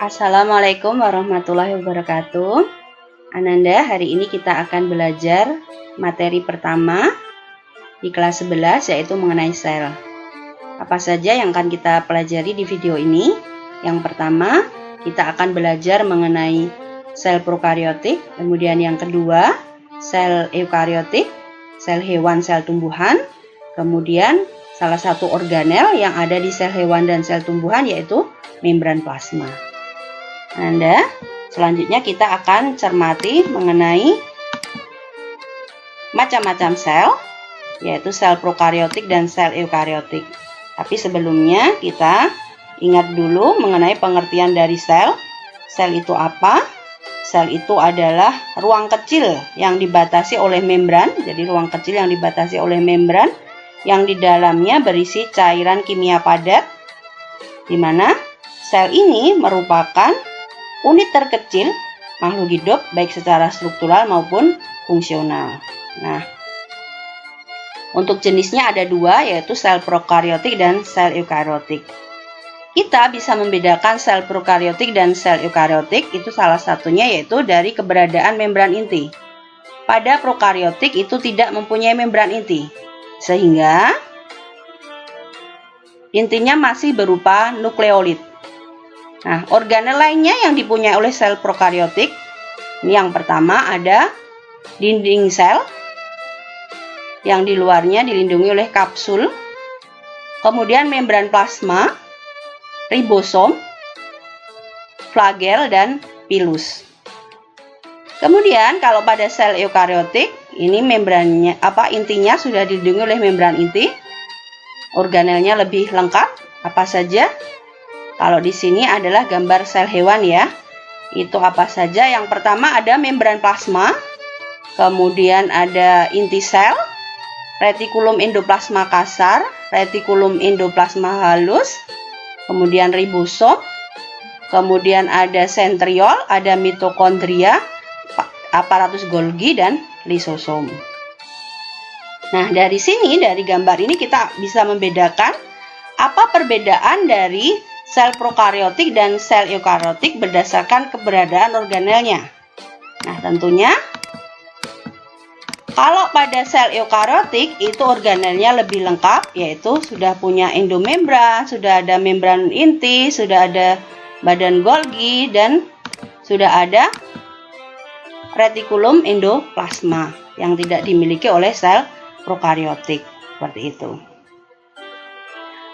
Assalamualaikum warahmatullahi wabarakatuh. Ananda, hari ini kita akan belajar materi pertama di kelas 11 yaitu mengenai sel. Apa saja yang akan kita pelajari di video ini? Yang pertama, kita akan belajar mengenai sel prokariotik, kemudian yang kedua, sel eukariotik, sel hewan, sel tumbuhan, kemudian salah satu organel yang ada di sel hewan dan sel tumbuhan yaitu membran plasma. Anda, selanjutnya kita akan cermati mengenai macam-macam sel, yaitu sel prokariotik dan sel eukariotik. Tapi sebelumnya kita ingat dulu mengenai pengertian dari sel. Sel itu apa? Sel itu adalah ruang kecil yang dibatasi oleh membran. Jadi ruang kecil yang dibatasi oleh membran yang di dalamnya berisi cairan kimia padat, di mana sel ini merupakan unit terkecil makhluk hidup baik secara struktural maupun fungsional. Nah, untuk jenisnya ada dua, yaitu sel prokariotik dan sel eukariotik. Kita bisa membedakan sel prokariotik dan sel eukariotik, itu salah satunya yaitu dari keberadaan membran inti. Pada prokariotik itu tidak mempunyai membran inti, sehingga intinya masih berupa nukleolit. Nah, organel lainnya yang dipunyai oleh sel prokariotik, ini yang pertama ada dinding sel, yang di luarnya dilindungi oleh kapsul, kemudian membran plasma, ribosom, flagel, dan pilus. Kemudian kalau pada sel eukariotik, ini membrannya intinya sudah dilindungi oleh membran inti, organelnya lebih lengkap, apa saja? Kalau di sini adalah gambar sel hewan ya. Itu apa saja? Yang pertama ada membran plasma, kemudian ada inti sel, retikulum endoplasma kasar, retikulum endoplasma halus, kemudian ribosom, kemudian ada sentriol, ada mitokondria, aparatus Golgi, dan lisosom. Nah, dari sini, dari gambar ini kita bisa membedakan apa perbedaan dari sel prokariotik dan sel eukariotik berdasarkan keberadaan organelnya. Nah, tentunya kalau pada sel eukariotik itu organelnya lebih lengkap, yaitu sudah punya endomembran, sudah ada membran inti, sudah ada badan Golgi, dan sudah ada retikulum endoplasma yang tidak dimiliki oleh sel prokariotik. Seperti itu.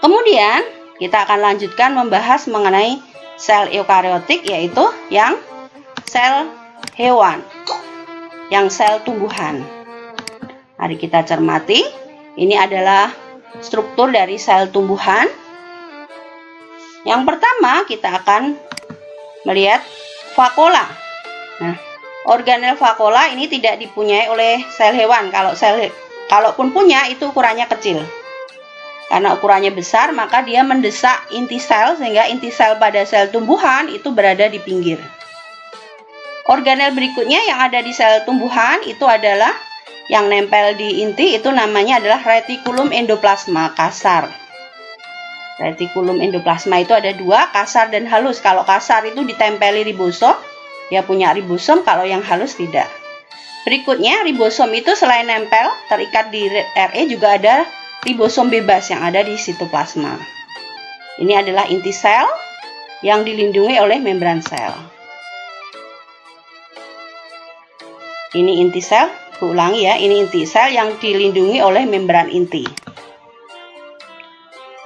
Kemudian kita akan lanjutkan membahas mengenai sel eukariotik, yaitu yang sel hewan, yang sel tumbuhan. Mari kita cermati. Ini adalah struktur dari sel tumbuhan. Yang pertama kita akan melihat vakola. Nah, organel vakola ini tidak dipunyai oleh sel hewan. Kalaupun punya, itu ukurannya kecil. Karena ukurannya besar, maka dia mendesak inti sel, sehingga inti sel pada sel tumbuhan itu berada di pinggir. Organel berikutnya yang ada di sel tumbuhan itu adalah yang nempel di inti, itu namanya adalah retikulum endoplasma kasar. Retikulum endoplasma itu ada dua, kasar dan halus. Kalau kasar itu ditempeli ribosom, dia punya ribosom, kalau yang halus tidak. Berikutnya, ribosom itu selain nempel, terikat di RE, juga ada ribosom bebas yang ada di sitoplasma. Ini adalah inti sel yang dilindungi oleh membran sel. Ini inti sel, ulangi ya, ini inti sel yang dilindungi oleh membran inti.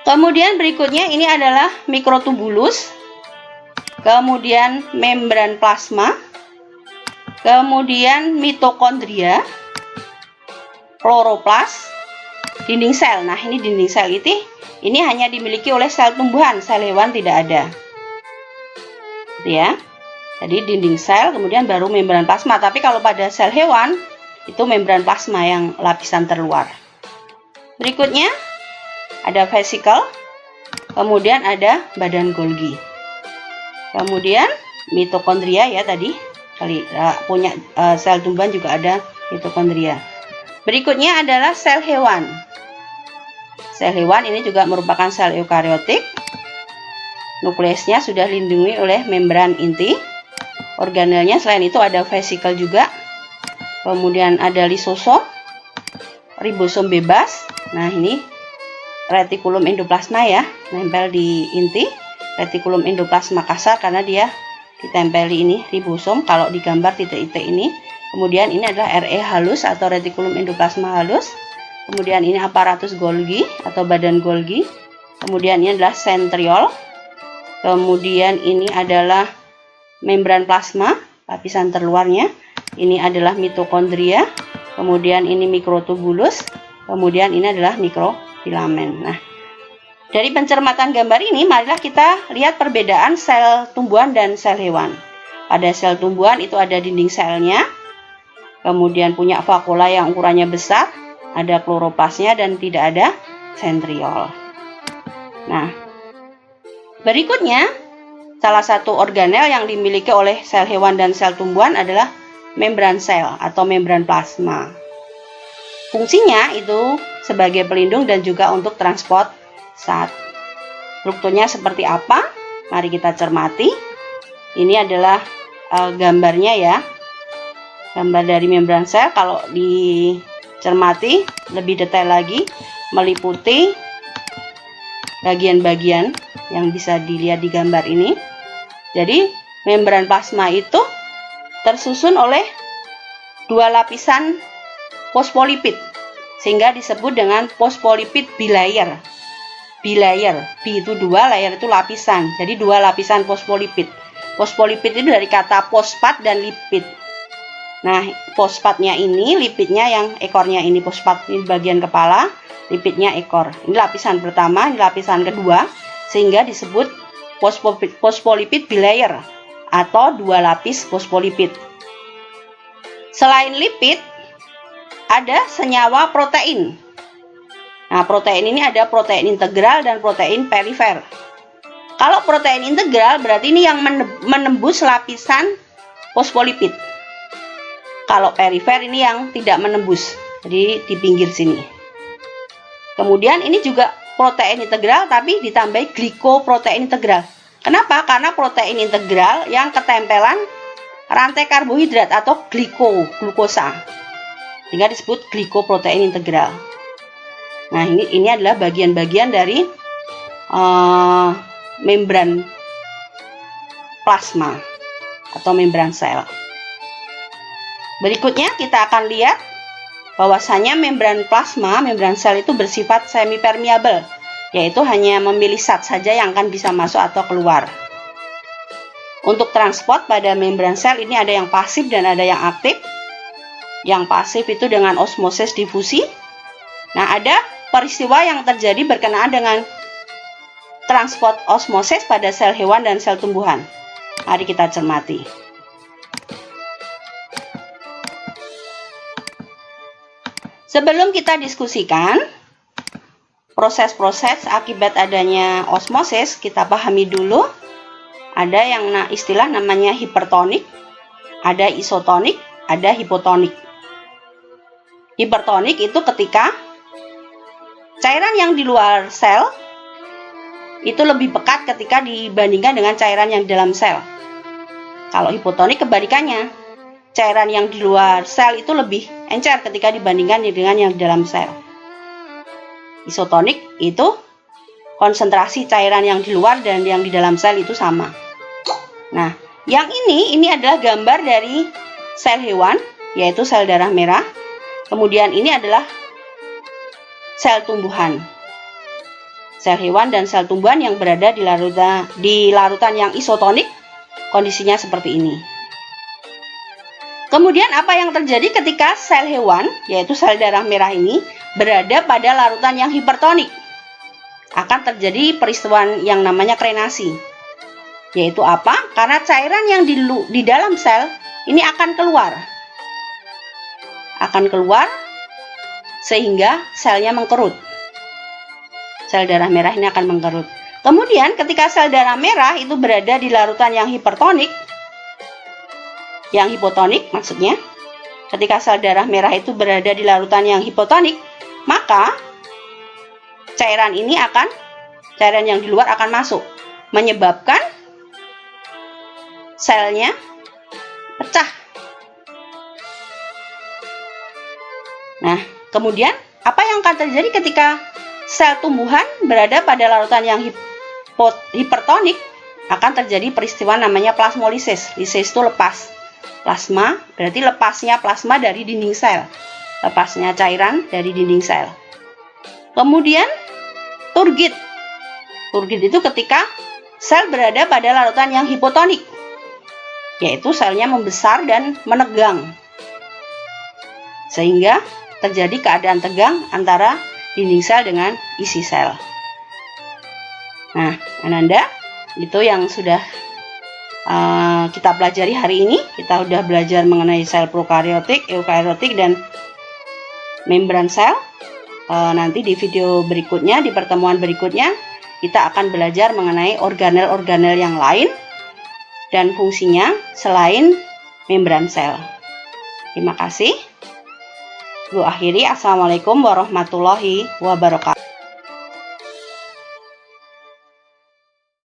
Kemudian berikutnya ini adalah mikrotubulus, kemudian membran plasma, kemudian mitokondria, kloroplas, dinding sel. Nah, ini dinding sel ini hanya dimiliki oleh sel tumbuhan, sel hewan tidak ada. Gitu ya. Jadi dinding sel, kemudian baru membran plasma. Tapi kalau pada sel hewan, itu membran plasma yang lapisan terluar. Berikutnya ada vesikel, kemudian ada badan Golgi. Kemudian mitokondria ya tadi, punya sel tumbuhan juga ada mitokondria. Berikutnya adalah sel hewan. Sel hewan ini juga merupakan sel eukariotik. nukleusnya sudah dilindungi oleh membran inti. Organelnya selain itu ada vesikel juga. Kemudian ada lisosom, ribosom bebas. Nah, ini retikulum endoplasma ya, nempel di inti. Retikulum endoplasma kasar karena dia ditempeli ini ribosom kalau digambar titik-titik ini. Kemudian ini adalah RE halus atau retikulum endoplasma halus. Kemudian ini aparatus Golgi atau badan Golgi. Kemudian ini adalah sentriol. Kemudian ini adalah membran plasma, lapisan terluarnya. Ini adalah mitokondria. Kemudian ini mikrotubulus. Kemudian ini adalah mikrofilamen. Nah, dari pencermatan gambar ini, marilah kita lihat perbedaan sel tumbuhan dan sel hewan. Pada sel tumbuhan itu ada dinding selnya, kemudian punya vakula yang ukurannya besar, ada kloroplasnya dan tidak ada sentriol. Nah, berikutnya, salah satu organel yang dimiliki oleh sel hewan dan sel tumbuhan adalah membran sel atau membran plasma. Fungsinya itu sebagai pelindung dan juga untuk transport zat. Strukturnya seperti apa? Mari kita cermati. Ini adalah gambarnya ya. Gambar dari membran sel. Kalau dicermati lebih detail lagi, meliputi bagian-bagian yang bisa dilihat di gambar ini. Jadi membran plasma itu tersusun oleh dua lapisan fosfolipid, sehingga disebut dengan fosfolipid bilayer. Bilayer, bi itu dua, layer itu lapisan. Jadi dua lapisan fosfolipid. Fosfolipid itu dari kata fosfat dan lipid. Nah, fosfatnya ini, lipidnya yang ekornya ini, fosfat ini bagian kepala, lipidnya ekor. Ini lapisan pertama, ini lapisan kedua, sehingga disebut fosfolipid bilayer atau dua lapis fosfolipid. Selain lipid, ada senyawa protein. Nah, protein ini ada protein integral dan protein perifer. Kalau protein integral berarti ini yang menembus lapisan fosfolipid. Kalau perifer ini yang tidak menembus, jadi di pinggir sini. Kemudian ini juga protein integral tapi ditambahi glikoprotein integral. Kenapa? Karena protein integral yang ketempelan rantai karbohidrat atau glukosa, sehingga disebut glikoprotein integral. Nah, ini adalah bagian-bagian dari membran plasma atau membran sel. Berikutnya kita akan lihat bahwasanya membran plasma, membran sel itu bersifat semipermeable, yaitu hanya memilih zat saja yang akan bisa masuk atau keluar. Untuk transport pada membran sel ini ada yang pasif dan ada yang aktif. Yang pasif itu dengan osmosis difusi. Nah, ada peristiwa yang terjadi berkenaan dengan transport osmosis pada sel hewan dan sel tumbuhan. Mari kita cermati. Sebelum kita diskusikan proses-proses akibat adanya osmosis, kita pahami dulu. Ada yang istilah namanya hipertonik, ada isotonik, ada hipotonik. Hipertonik itu ketika cairan yang di luar sel itu lebih pekat ketika dibandingkan dengan cairan yang di dalam sel. Kalau hipotonik kebalikannya, cairan yang di luar sel itu lebih encer ketika dibandingkan dengan yang di dalam sel. Isotonik itu konsentrasi cairan yang di luar dan yang di dalam sel itu sama. Nah, yang ini adalah gambar dari sel hewan, yaitu sel darah merah. Kemudian ini adalah sel tumbuhan. Sel hewan dan sel tumbuhan yang berada di larutan yang isotonik, kondisinya seperti ini. Kemudian apa yang terjadi ketika sel hewan, yaitu sel darah merah ini, berada pada larutan yang hipertonik? Akan terjadi peristiwa yang namanya krenasi. Yaitu apa? Karena cairan yang di dalam sel ini akan keluar. Akan keluar sehingga selnya mengkerut. Sel darah merah ini akan mengkerut. Kemudian ketika sel darah merah itu berada di larutan yang hipertonik, yang hipotonik maksudnya, ketika sel darah merah itu berada di larutan yang hipotonik, maka cairan yang di luar akan masuk. menyebabkan selnya pecah. Nah, kemudian apa yang akan terjadi ketika sel tumbuhan berada pada larutan yang hipertonik? Akan terjadi peristiwa namanya plasmolisis. Lisis itu lepas. Plasma berarti lepasnya plasma dari dinding sel. Lepasnya cairan dari dinding sel. Kemudian turgid. Turgid itu ketika sel berada pada larutan yang hipotonik, yaitu selnya membesar dan menegang, sehingga terjadi keadaan tegang antara dinding sel dengan isi sel. Nah, Ananda, itu yang sudah kita pelajari hari ini. Kita sudah belajar mengenai sel prokariotik, eukariotik, dan membran sel. Nanti di video berikutnya, di pertemuan berikutnya, kita akan belajar mengenai organel-organel yang lain dan fungsinya selain membran sel. Terima kasih. Gue akhiri. Assalamualaikum warahmatullahi wabarakatuh.